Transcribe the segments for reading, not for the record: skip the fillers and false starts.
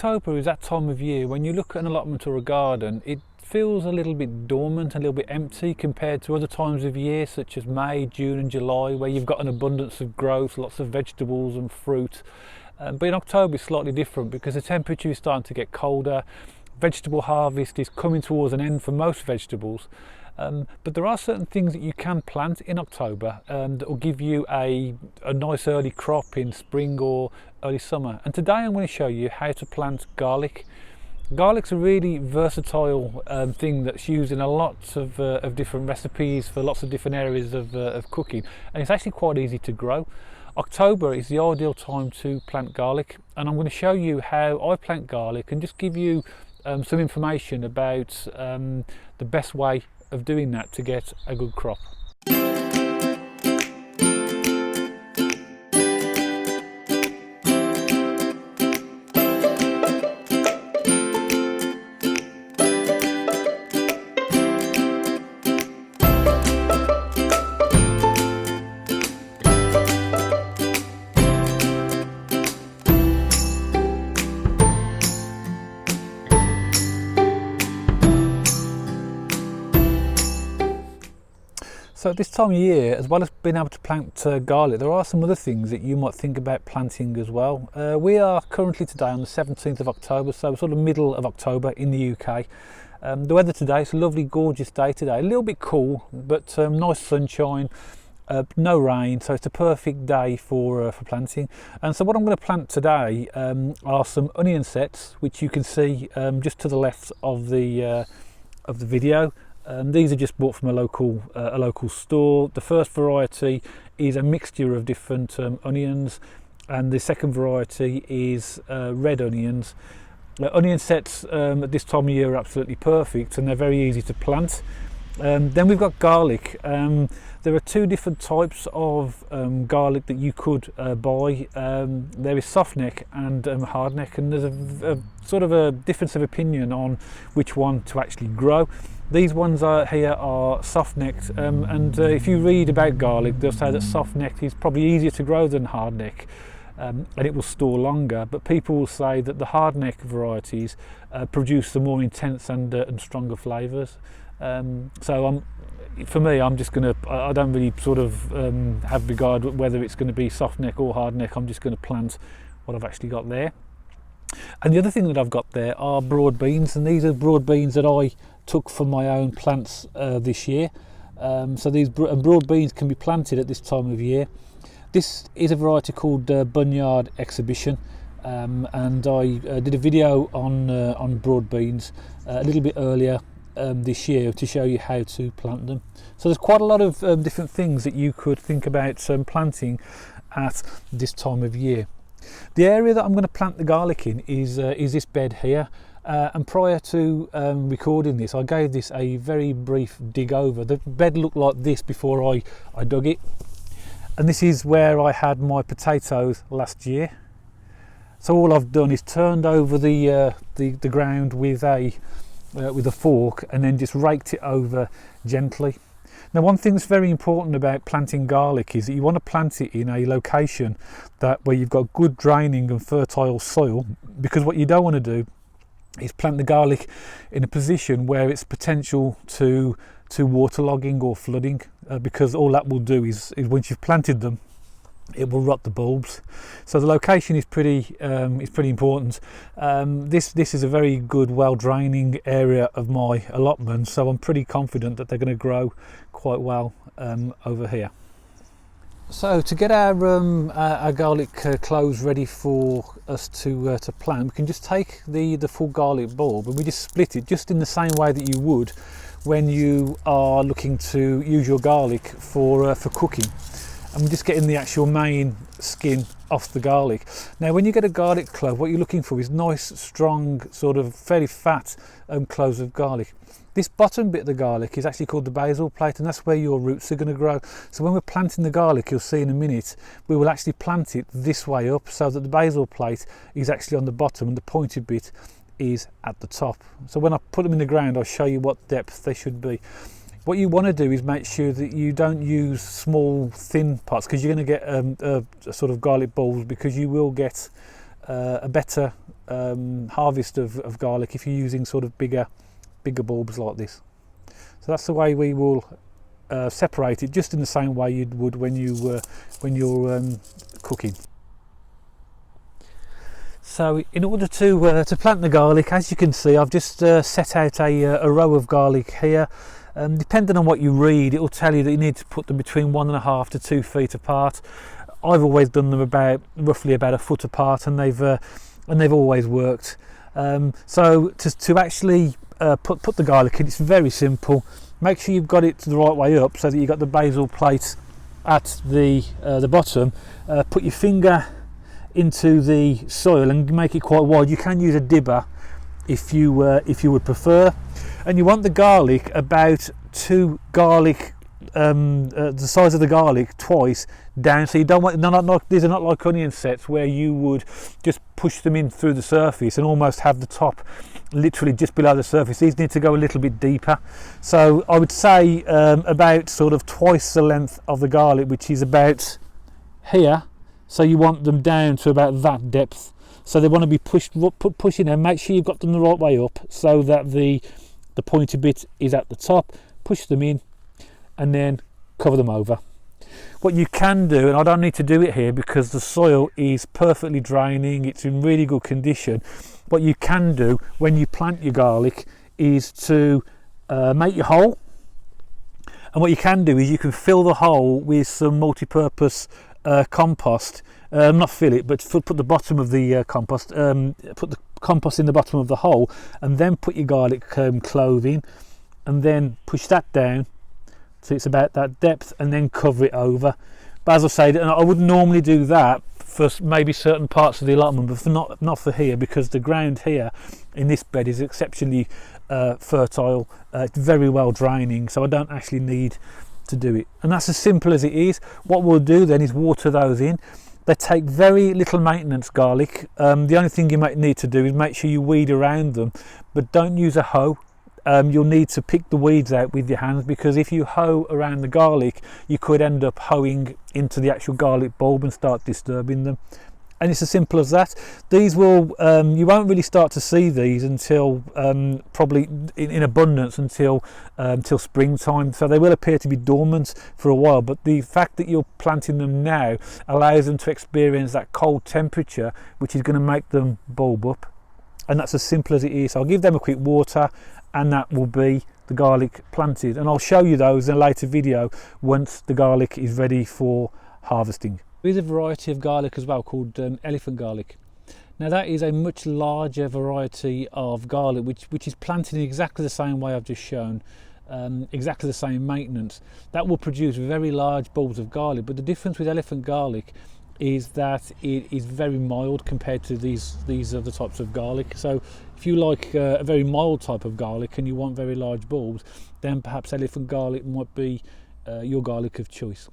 October is that time of year when you look at an allotment or a garden, it feels a little bit dormant, a little bit empty compared to other times of year such as May, June and July, where you've got an abundance of growth, lots of vegetables and fruit. But in October it's slightly different because the temperature is starting to get colder. Vegetable harvest is coming towards an end for most vegetables. But there are certain things that you can plant in October that will give you a nice early crop in spring or early summer. And today I'm going to show you how to plant garlic. Garlic's a really versatile thing that's used in a lot of different recipes for lots of different areas of cooking, and it's actually quite easy to grow. October is the ideal time to plant garlic, and I'm going to show you how I plant garlic and just give you some information about the best way of doing that to get a good crop. So at this time of year, as well as being able to plant garlic, there are some other things that you might think about planting as well. We are currently today on the 17th of October, so sort of middle of October in the UK. The weather today is a lovely, gorgeous day today. A little bit cool, but nice sunshine, no rain, so it's a perfect day for planting. And so what I'm going to plant today are some onion sets, which you can see just to the left of the video. These are just bought from a local store. The first variety is a mixture of different onions, and the second variety is red onions. Onion sets at this time of year are absolutely perfect, and they're very easy to plant. Then we've got garlic. There are two different types of garlic that you could buy. There is soft neck and hard neck, and there's a sort of a difference of opinion on which one to actually grow. These ones here are soft necked, and if you read about garlic, they'll say that soft necked is probably easier to grow than hard neck, and it will store longer. But people will say that the hard neck varieties produce the more intense and stronger flavours. So for me, I'm just going to, I don't really sort of have regard whether it's going to be soft neck or hard neck. I'm just going to plant what I've actually got there. And the other thing that I've got there are broad beans, and these are broad beans that I took from my own plants this year. So these broad beans can be planted at this time of year. This is a variety called Bunyard Exhibition, and I did a video on broad beans a little bit earlier this year to show you how to plant them. So there's quite a lot of different things that you could think about planting at this time of year. The area that I'm going to plant the garlic in is this bed here, and prior to recording this, I gave this a very brief dig over. The bed looked like this before I dug it, and this is where I had my potatoes last year. So all I've done is turned over the ground with a fork and then just raked it over gently. Now, one thing that's very important about planting garlic is that you want to plant it in a location where you've got good draining and fertile soil, because what you don't want to do is plant the garlic in a position where it's potential to waterlogging or flooding, because all that will do is once you've planted them, it will rot the bulbs. So the location is pretty important. This is a very good, well draining area of my allotment, so I'm pretty confident that they're going to grow quite well over here. So to get our garlic cloves ready for us to plant, we can just take the full garlic bulb and we just split it just in the same way that you would when you are looking to use your garlic for cooking. And we're just getting the actual main skin off the garlic. Now, when you get a garlic clove, what you're looking for is nice, strong, sort of fairly fat cloves of garlic. This bottom bit of the garlic is actually called the basal plate, and that's where your roots are going to grow. So when we're planting the garlic, you'll see in a minute, we will actually plant it this way up so that the basal plate is actually on the bottom and the pointed bit is at the top. So when I put them in the ground, I'll show you what depth they should be. What you want to do is make sure that you don't use small thin parts, because you're going to get a sort of garlic bulbs, because you will get a better harvest of garlic if you're using sort of bigger bulbs like this. So that's the way we will separate it, just in the same way you would when you're cooking. So in order to plant the garlic, as you can see, I've just set out a row of garlic here. Depending on what you read, it will tell you that you need to put them between 1.5 to 2 feet apart. I've always done them roughly about a foot apart, and they've always worked. So to actually put the garlic in, it's very simple. Make sure you've got it the right way up so that you've got the basil plate at the bottom. Put your finger into the soil and make it quite wide. You can use a dibber if you would prefer, and you want the garlic about 2 garlic the size of the garlic twice down. So you don't want, these are not like onion sets where you would just push them in through the surface and almost have the top literally just below the surface. These need to go a little bit deeper. So I would say about sort of twice the length of the garlic, which is about here. So you want them down to about that depth. So they want to be pushing and make sure you've got them the right way up so that the pointy bit is at the top. Push them in and then cover them over. What you can do, and I don't need to do it here because the soil is perfectly draining, it's in really good condition. What you can do when you plant your garlic is to make your hole, and what you can do is you can fill the hole with some multi-purpose compost. Not fill it, but put the bottom of the compost, put the compost in the bottom of the hole, and then put your garlic clove in, and then push that down so it's about that depth, and then cover it over. But as I said, I would normally do that for maybe certain parts of the allotment, but not for here, because the ground here in this bed is exceptionally fertile. It's very well draining, so I don't actually need to do it. And that's as simple as it is. What we'll do then is water those in. They take very little maintenance, garlic. The only thing you might need to do is make sure you weed around them, but don't use a hoe. You'll need to pick the weeds out with your hands, because if you hoe around the garlic, you could end up hoeing into the actual garlic bulb and start disturbing them. And it's as simple as that. These will, you won't really start to see these until probably in abundance until springtime. So they will appear to be dormant for a while, but the fact that you're planting them now allows them to experience that cold temperature, which is going to make them bulb up. And that's as simple as it is. So I'll give them a quick water, and that will be the garlic planted. And I'll show you those in a later video once the garlic is ready for harvesting. There is a variety of garlic as well called elephant garlic. Now that is a much larger variety of garlic which is planted in exactly the same way I've just shown, exactly the same maintenance. That will produce very large bulbs of garlic, but the difference with elephant garlic is that it is very mild compared to these other types of garlic. So if you like a very mild type of garlic and you want very large bulbs, then perhaps elephant garlic might be your garlic of choice.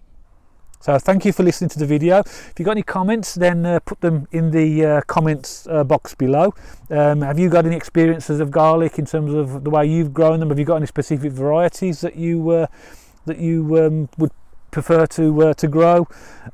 So thank you for listening to the video. If you've got any comments, then put them in the comments box below. Have you got any experiences of garlic in terms of the way you've grown them? Have you got any specific varieties that you would prefer to grow?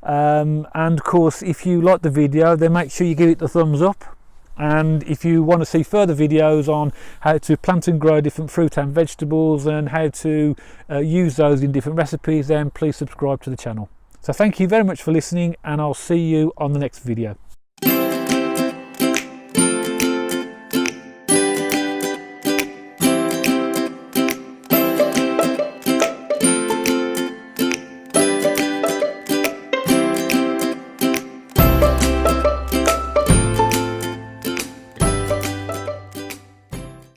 And of course, if you like the video, then make sure you give it the thumbs up. And if you want to see further videos on how to plant and grow different fruit and vegetables and how to use those in different recipes, then please subscribe to the channel. So thank you very much for listening, and I'll see you on the next video.